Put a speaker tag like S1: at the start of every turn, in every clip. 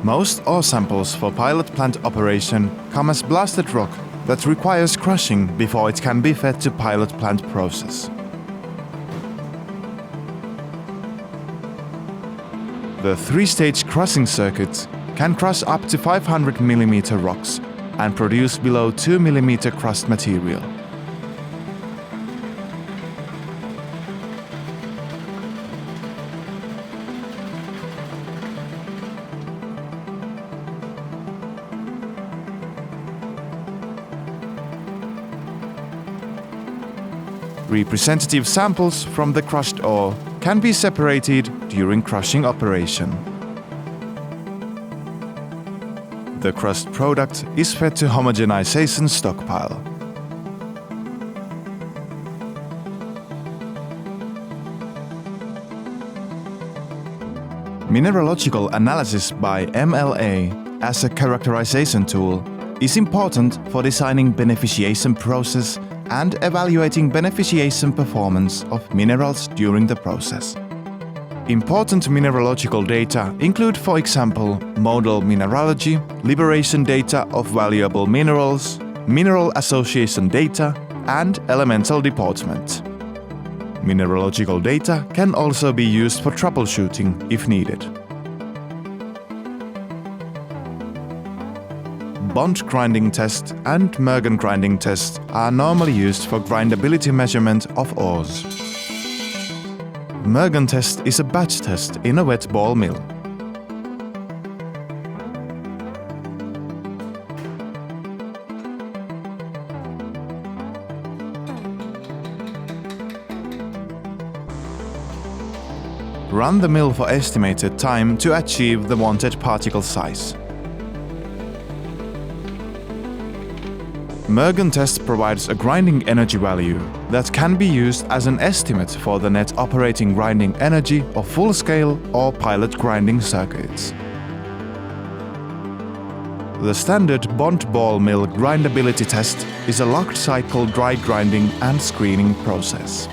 S1: Most ore samples for pilot plant operation come as blasted rock that requires crushing before it can be fed to pilot plant process. The three-stage crushing circuit can crush up to 500 mm rocks and produce below 2 mm crushed material. Representative samples from the crushed ore can be separated during crushing operation. The crushed product is fed to homogenization stockpile. Mineralogical analysis by MLA as a characterization tool is important for designing beneficiation process and evaluating beneficiation performance of minerals during the process. Important mineralogical data include, for example, modal mineralogy, liberation data of valuable minerals, mineral association data, and elemental deportment. Mineralogical data can also be used for troubleshooting if needed. Bond grinding test and Mergen grinding test are normally used for grindability measurement of ores. Mergen test is a batch test in a wet ball mill. Run the mill for estimated time to achieve the wanted particle size. Mergen test provides a grinding energy value that can be used as an estimate for the net operating grinding energy of full-scale or pilot grinding circuits. The standard bond ball mill grindability test is a locked cycle dry grinding and screening process.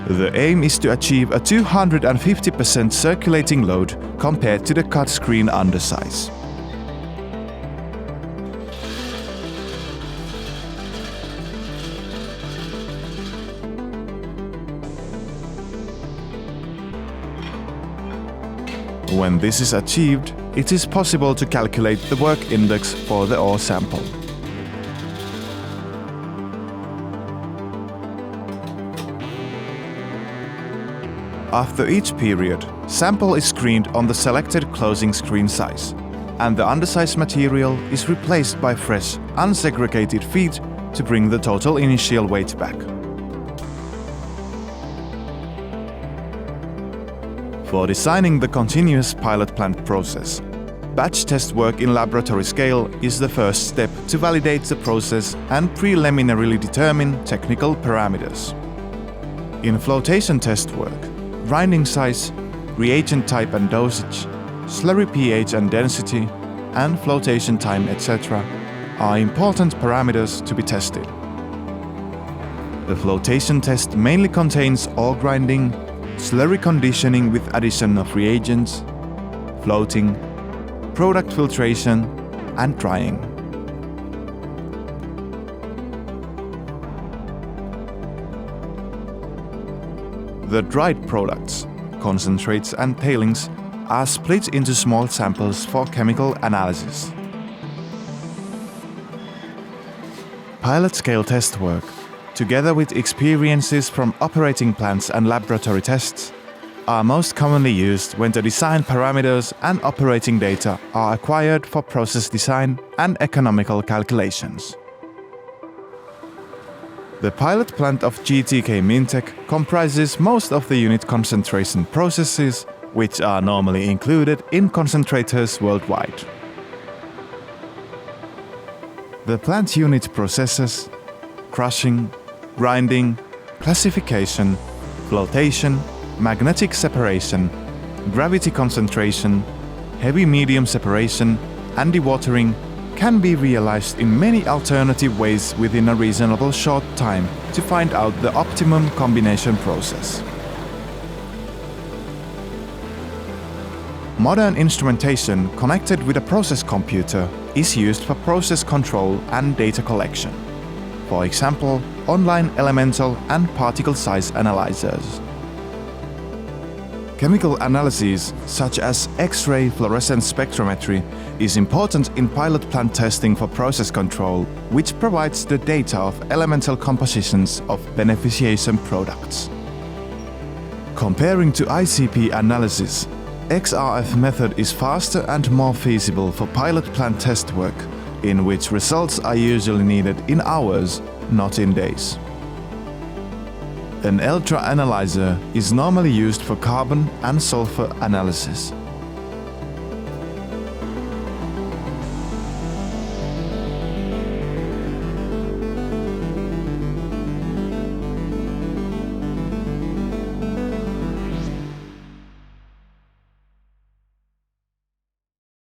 S1: The aim is to achieve a 250% circulating load compared to the cut screen undersize. When this is achieved, it is possible to calculate the work index for the ore sample. After each period, sample is screened on the selected closing screen size, and the undersized material is replaced by fresh, unsegregated feed to bring the total initial weight back. For designing the continuous pilot plant process, batch test work in laboratory scale is the first step to validate the process and preliminarily determine technical parameters. In flotation test work, grinding size, reagent type and dosage, slurry pH and density, and flotation time, etc. are important parameters to be tested. The flotation test mainly contains ore grinding, slurry conditioning with addition of reagents, floating, product filtration, and drying. The dried products, concentrates and tailings, are split into small samples for chemical analysis. Pilot scale test work, together with experiences from operating plants and laboratory tests, are most commonly used when the design parameters and operating data are acquired for process design and economical calculations. The pilot plant of GTK Mintec comprises most of the unit concentration processes, which are normally included in concentrators worldwide. The plant unit processes crushing, grinding, classification, flotation, magnetic separation, gravity concentration, heavy-medium separation, and dewatering can be realized in many alternative ways within a reasonable short time to find out the optimum combination process. Modern instrumentation connected with a process computer is used for process control and data collection. For example, online elemental and particle size analyzers. Chemical analysis, such as X-ray fluorescence spectrometry, is important in pilot plant testing for process control, which provides the data of elemental compositions of beneficiation products. Comparing to ICP analysis, XRF method is faster and more feasible for pilot plant test work, in which results are usually needed in hours, not in days. An Ultra analyzer is normally used for carbon and sulfur analysis.